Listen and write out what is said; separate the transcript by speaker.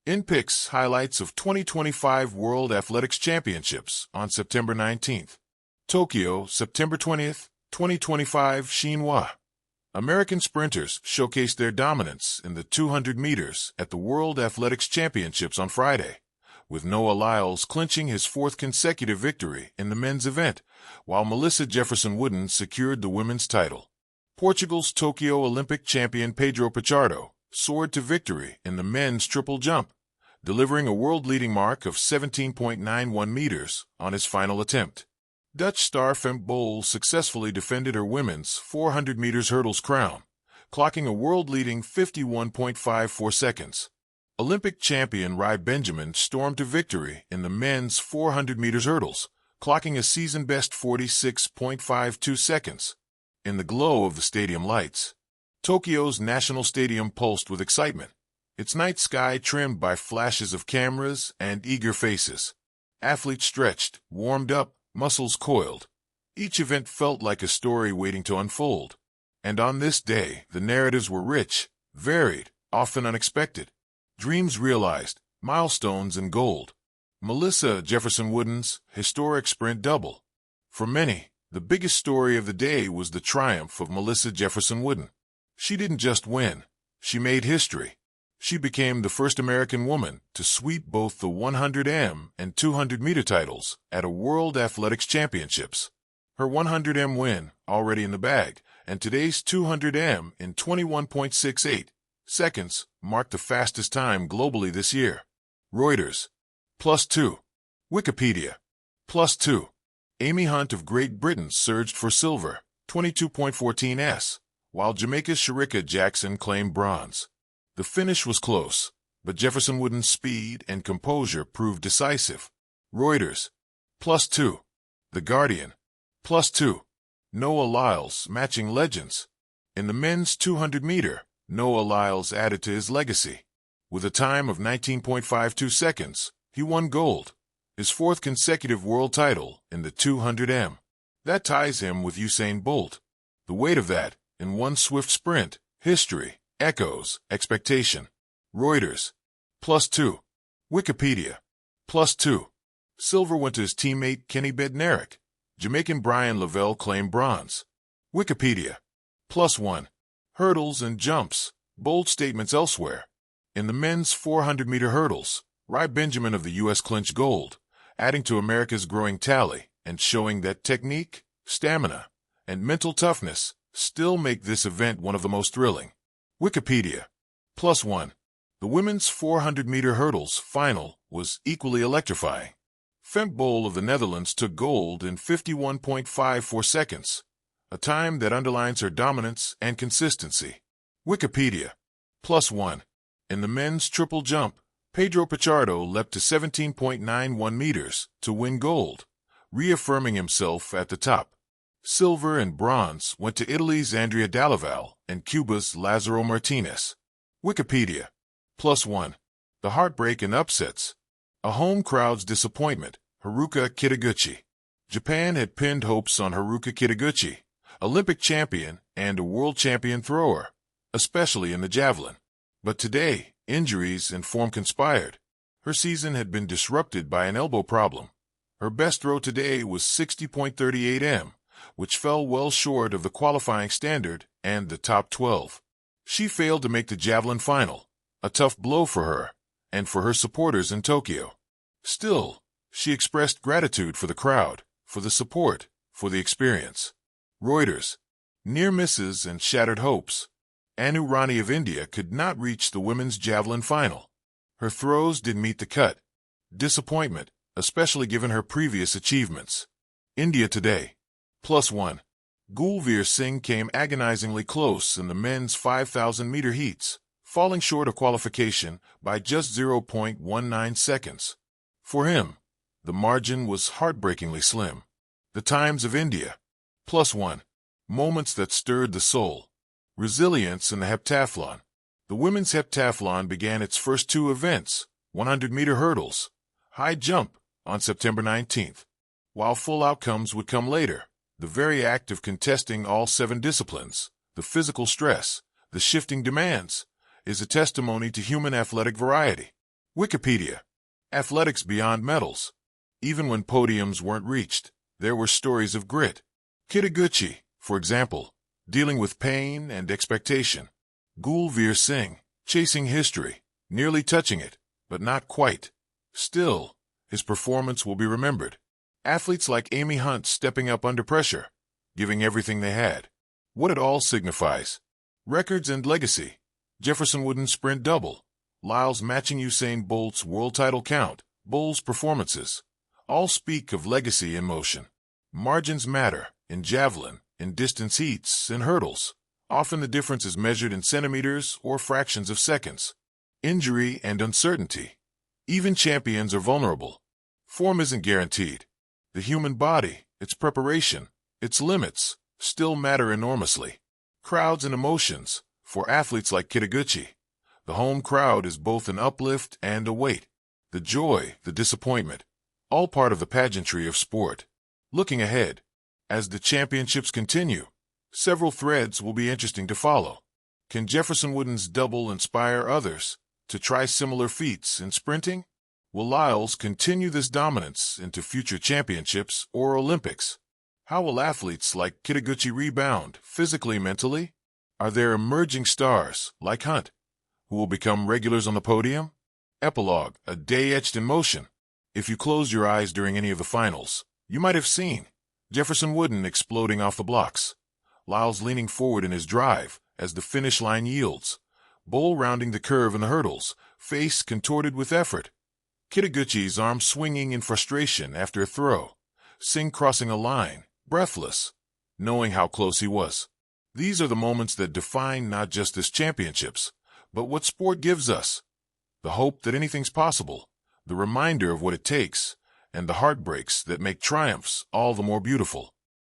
Speaker 1: In pics, highlights of 2025 World Athletics Championships on September 19th. Tokyo, September 20th, 2025, Shinwa. American sprinters showcased their dominance in the 200 meters at the World Athletics Championships on Friday, with Noah Lyles clinching his fourth consecutive victory in the men's event, while Melissa Jefferson-Wooden secured the women's title. Portugal's Tokyo Olympic champion Pedro Pichardo soared to victory in the men's triple jump, delivering a world-leading mark of 17.91 meters on his final attempt. Dutch star Sept Bol successfully defended her women's 400 meters hurdles crown, clocking a world-leading 51.54 seconds. Olympic champion Rai Benjamin stormed to victory in the men's 400 meters hurdles, clocking a season-best 46.52 seconds. In the glow of the stadium lights, Tokyo's National Stadium pulsed with excitement, its night sky trimmed by flashes of cameras and eager faces. Athletes stretched, warmed up, muscles coiled. Each event felt like a story waiting to unfold. And on this day, the narratives were rich, varied, often unexpected. Dreams realized, milestones in gold. Melissa Jefferson-Wooden's historic sprint double. For many, the biggest story of the day was the triumph of Melissa Jefferson-Wooden. She didn't just win, she made history. She became the first American woman to sweep both the 100m and 200-meter titles at a World Athletics Championships. Her 100m win, already in the bag, and today's 200m in 21.68 seconds, marked the fastest time globally this year. Reuters. +2. Wikipedia. +2. Amy Hunt of Great Britain surged for silver, 22.14s, while Jamaica's Shericka Jackson claimed bronze. The finish was close, but Jefferson-Wooden's speed and composure proved decisive. Reuters. +2. The Guardian. +2. Noah Lyles matching legends. In the men's 200-meter, Noah Lyles added to his legacy. With a time of 19.52 seconds, he won gold, his fourth consecutive world title in the 200m. That ties him with Usain Bolt. The weight of that, in one swift sprint, history echoes expectation. Reuters. +2. Wikipedia. +2. Silver went to his teammate Kenny Bednarik. Jamaican Brian Lavelle claimed bronze. Wikipedia. +1. Hurdles and jumps. Bold statements elsewhere. In the men's 400-meter hurdles, Rai Benjamin of the U.S. clinched gold, adding to America's growing tally and showing that technique, stamina, and mental toughness still make this event one of the most thrilling. Wikipedia. +1. The women's 400-meter hurdles final was equally electrifying. Sept Bol of the Netherlands took gold in 51.54 seconds, a time that underlines her dominance and consistency. Wikipedia. +1. In the men's triple jump, Pedro Pichardo leapt to 17.91 meters to win gold, reaffirming himself at the top. Silver and bronze went to Italy's Andrea Dallaval and Cuba's Lázaro Martinez. Wikipedia. +1. The heartbreak and upsets. A home crowd's disappointment, Haruka Kitaguchi. Japan had pinned hopes on Haruka Kitaguchi, Olympic champion and a world champion thrower, especially in the javelin. But today, injuries and form conspired. Her season had been disrupted by an elbow problem. Her best throw today was 60.38m, which fell well short of the qualifying standard and the top 12. She failed to make the javelin final, a tough blow for her and for her supporters in Tokyo. Still, she expressed gratitude for the crowd, for the support, for the experience. Reuters. Near misses and shattered hopes. Anu Rani of India could not reach the women's javelin final. Her throws didn't meet the cut. Disappointment, especially given her previous achievements. India today. +1. Gulveer Singh came agonizingly close in the men's 5,000-meter heats, falling short of qualification by just 0.19 seconds. For him, the margin was heartbreakingly slim. The Times of India. +1. Moments that stirred the soul. Resilience in the heptathlon. The women's heptathlon began its first two events, 100-meter hurdles, high jump, on September 19th. While full outcomes would come later, the very act of contesting all 7 disciplines, the physical stress, the shifting demands, is a testimony to human athletic variety. Wikipedia. Athletics beyond medals. Even when podiums weren't reached, there were stories of grit. Kitaguchi, for example, dealing with pain and expectation. Gulveer Singh, chasing history, nearly touching it, but not quite. Still, his performance will be remembered. Athletes like Amy Hunt stepping up under pressure, giving everything they had. What it all signifies. Records and legacy. Jefferson Wooden's sprint double. Lyles matching Usain Bolt's world title count. Bowles' performances. All speak of legacy in motion. Margins matter, in javelin, in distance heats, in hurdles. Often the difference is measured in centimeters or fractions of seconds. Injury and uncertainty. Even champions are vulnerable. Form isn't guaranteed. The human body, its preparation, its limits, still matter enormously. Crowds and emotions. For athletes like Kitaguchi, the home crowd is both an uplift and a weight. The joy, the disappointment, all part of the pageantry of sport. Looking ahead, as the championships continue, several threads will be interesting to follow. Can Jefferson Wooden's double inspire others to try similar feats in sprinting? Will Lyles continue this dominance into future championships or Olympics? How will athletes like Kitaguchi rebound, physically, mentally? Are there emerging stars, like Hunt, who will become regulars on the podium? Epilogue, a day etched in motion. If you closed your eyes during any of the finals, you might have seen Jefferson Wooden exploding off the blocks, Lyles leaning forward in his drive as the finish line yields, Bowl rounding the curve in the hurdles, face contorted with effort, Kitaguchi's arm swinging in frustration after a throw, Singh crossing a line, breathless, knowing how close he was. These are the moments that define not just this championships, but what sport gives us. The hope that anything's possible, the reminder of what it takes, and the heartbreaks that make triumphs all the more beautiful.